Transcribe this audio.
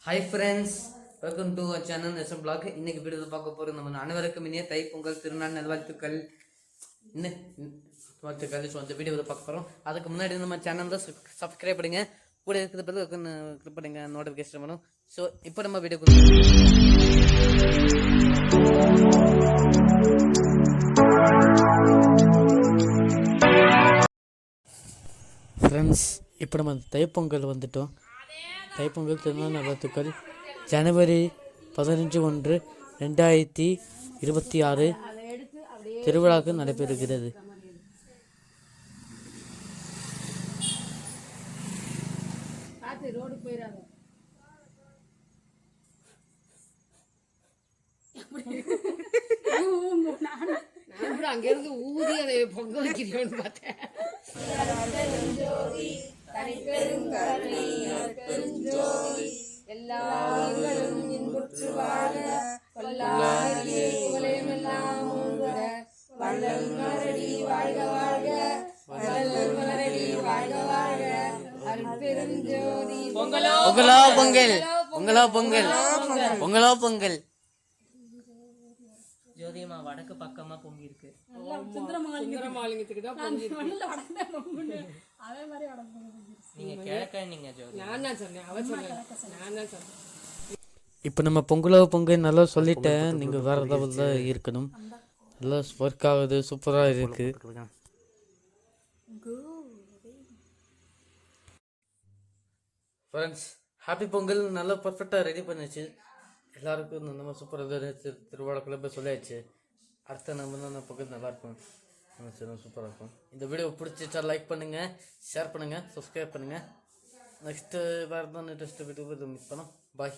Hi friends, welcome to our channel S M blog. இன்னைக்கு video பார்க்க போகிறோம். நம்ம அனைவருக்கும் இனிய தைப்பொங்கல் திருநாள் நல்வாழ்த்துக்கள். இன்னும் வாழ்த்துக்கள். ஸோ அந்த வீடியோவில் பார்க்க போகிறோம். அதுக்கு முன்னாடி நம்ம சேனலில் சப்ஸ்கிரைப் பண்ணுங்க, கூட இருக்கிற பிறகு கிளிக் பண்ணுங்க, நோட்டிஃபிகேஷன் வரும். ஸோ இப்போ நம்ம வீடியோ ஃப்ரெண்ட்ஸ், இப்போ நம்ம தைப்பொங்கல் வந்துட்டோம். தைப்பொங்கல் திருநாள் நல்வாழ்த்துக்கள். ஜனவரி 15/1/2026 திருவிழாக்கு நடைபெறுகிறது. அங்கிருந்து ஊதி அதை பொங்க வைக்கிறோன்னு பார்த்தேன். பொங்கலோ பொங்கல், பொங்கலோ பொங்கல், பொங்கலோ பொங்கல். ஜோதியம்மா வடக்கு பக்கமா பொங்கி இருக்கு. நீங்க கிழக்க நீங்க ஜோதி. நான் தான் சொன்னேன், அவ சொன்னேன். இப்போ நம்ம பொங்கலோ பொங்கல் நல்லா சொல்லிட்டேன். நீங்கள் வேறு ஏதாவது இருக்கணும். நல்லா ஒர்க் ஆகுது, சூப்பராக இருக்கு. ஃப்ரெண்ட்ஸ், ஹாப்பி பொங்கல் நல்லா பர்ஃபெக்டாக ரெடி பண்ணிச்சு. எல்லாருக்கும் நம்ம சூப்பராக திருவிழாக்குள்ளே போய் சொல்லியாச்சு. அடுத்த நம்ம பொங்கல் நல்லாயிருக்கும், சூப்பராக இருக்கும். இந்த வீடியோ பிடிச்சிச்சா லைக் பண்ணுங்கள், ஷேர் பண்ணுங்கள், சப்ஸ்கிரைப் பண்ணுங்கள். நெக்ஸ்ட்டு வேறு தான் இன்ட்ரெஸ்ட் வீடியோ மீட் பண்ணோம். பாய்.